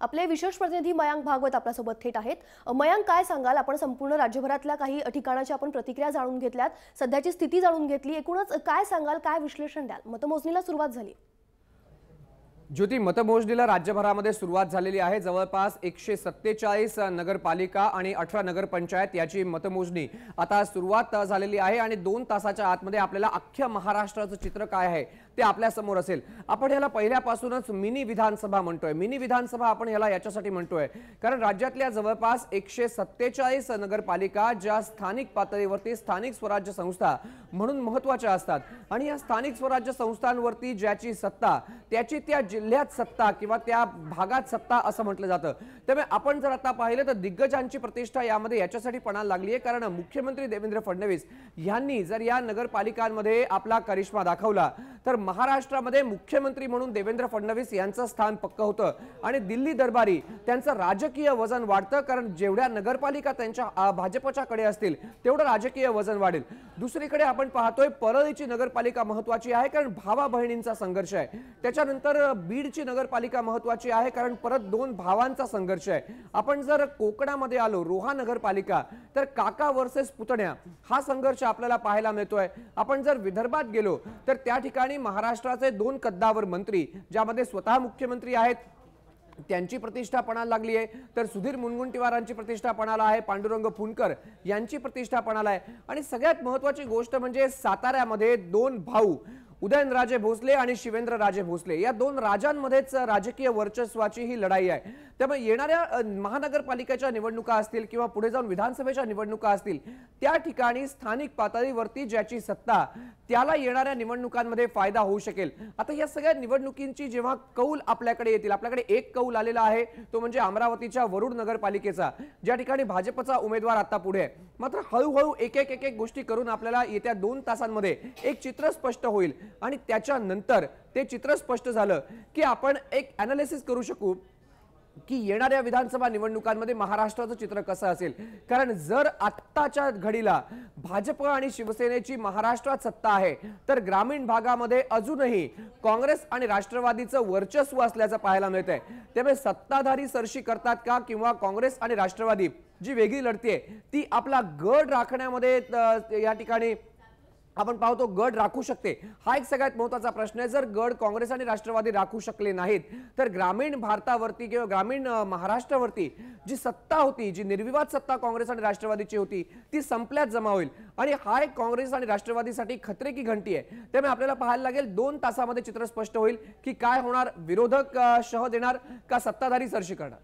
आपले विशेष प्रतिनिधी मयांक भागवत आपल्यासोबत थेट आहेत। मयांक, काय सांगाल? आपण संपूर्ण राज्यभरातल्या काही ठिकाणाची आपण प्रतिक्रिया जाणून घेतल्यात, सध्याची स्थिती जाणून घेतली, एकूणच काय सांगाल, काय विश्लेषण द्याल? मतमोजणीला सुरुवात झाली। ज्योती, मतमोजणीला राज्यभरामध्ये सुरुवात झालेली आहे। जवळपास 147 नगरपालिका आणि 18 नगरपंचायत याची मतमोजणी आता सुरुवात झालेली आहे आणि 2 तासाच्या आतमध्ये आपल्याला अख्ख्या महाराष्ट्राचं चित्र काय आहे ते आपल्या समोर असेल। आपण याला पहिल्यापासूनच मिनी विधानसभा म्हणतोय। मिनी विधानसभा आपण याला याच्यासाठी म्हणतोय कारण राज्यातल्या जवळपास 147 नगरपालिका ज्या स्थानिक पातळीवरती स्थानिक स्वराज्य संस्था म्हणून महत्त्वाच्या असतात आणि या स्थानिक स्वराज्य संस्थांवरती ज्याची सत्ता त्याची त्या जिल्ह्यात सत्ता किंवा त्या भागात सत्ता असं म्हटलं जातं। त्यामुळे आपण जर आता पाहिलं तर दिग्गजांची प्रतिष्ठा यामध्ये याच्यासाठी पणाला लागली आहे कारण मुख्यमंत्री देवेंद्र फडणवीस यांनी जर या नगरपालिकांमध्ये आपला करिश्मा दाखवला तर महाराष्ट्रामध्ये मुख्यमंत्री म्हणून देवेंद्र फडणवीस यांचं स्थान पक्क होतं आणि दिल्ली दरबारी त्यांचं राजकीय वजन वाढतं कारण जेवढ्या नगरपालिका त्यांच्या भाजपच्याकडे असतील तेवढं राजकीय वजन वाढेल। दुसरीकडे आपण पाहतोय परळीची नगरपालिका महत्त्वाची आहे कारण भावा बहिणींचा संघर्ष आहे। त्याच्यानंतर बीडची नगरपालिका महत्त्वाची आहे कारण परत 2 भावांचा संघर्ष आहे। आपण जर कोकणामध्ये आलो रोहा नगरपालिका तर काका वर्सेस पुतण्या हा संघर्ष आपल्याला पाहायला मिळतोय। आपण जर विदर्भात गेलो तर त्या ठिकाणी महाराष्ट्राचे 2 कद्दावर मंत्री ज्यामध्ये स्वतः मुख्यमंत्री आहेत त्यांची प्रतिष्ठा पणाला लागली आहे तर सुधीर मुनगंटीवारांची प्रतिष्ठा पणाला आहे, पांडुरंग फुंडकर यांची प्रतिष्ठा पणाला आहे आणि सगळ्यात महत्त्वाची गोष्ट म्हणजे साताऱ्यामध्ये 2 भाऊ उदयनराजे भोसले आणि शिवेंद्रराजे भोसले या 2 राजांमध्येच राजकीय वर्चस्वाची ही लढाई आहे। त्यामुळे येणाऱ्या महानगरपालिकेच्या निवडणुका असतील किंवा पुढे जाऊन विधानसभेच्या निवडणुका असतील त्या ठिकाणी स्थानिक पातळीवरती ज्याची सत्ता त्याला येणाऱ्या निवडणुकांमध्ये फायदा होऊ शकेल। आता या सगळ्या निवडणुकींची जेव्हा कौल आपल्याकडे येतील, आपल्याकडे एक कौल आलेला आहे तो म्हणजे अमरावतीच्या वरुड नगरपालिकेचा ज्या ठिकाणी भाजपचा उमेदवार आता पुढे आहे। मात्र हळूहळू एक एक गोष्टी करून आपल्याला येत्या 2 तासांमध्ये एक चित्र स्पष्ट होईल आणि त्याच्यानंतर ते चित्र स्पष्ट झालं की आपण एक एनालिसिस करू शकू की येणाऱ्या विधानसभा निवडणुकांमध्ये महाराष्ट्राचं चित्र कसं असेल। कारण जर आत्ताच्या घडीला भाजप आणि शिवसेनेची महाराष्ट्रात सत्ता आहे तर ग्रामीण भागामध्ये अजूनही काँग्रेस आणि राष्ट्रवादीचं वर्चस्व असल्याचं पाहायला मिळतंय। त्यामुळे सत्ताधारी सरशी करतात का किंवा काँग्रेस आणि राष्ट्रवादी जी वेगळी लढतीये ती आपला गड राखण्यामध्ये या ठिकाणी आपण पाहतो गड राखू शकते हा एक सगळ्यात महत्त्वाचा प्रश्न आहे। जर गड काँग्रेस आणि राष्ट्रवादी राखू शकले नाहीत तर ग्रामीण भारतावरती किंवा ग्रामीण महाराष्ट्रावरती जी सत्ता होती, जी निर्विवाद सत्ता काँग्रेस आणि राष्ट्रवादीची होती ती संपल्यात जमा होईल आणि हा एक काँग्रेस आणि राष्ट्रवादीसाठी खतरे की घंटी आहे। त्यामुळे आपल्याला पाहायला लागेल 2 तासामध्ये चित्र स्पष्ट होईल की काय होणार, विरोधक शह देणार का सत्ताधारी सरशी करणार।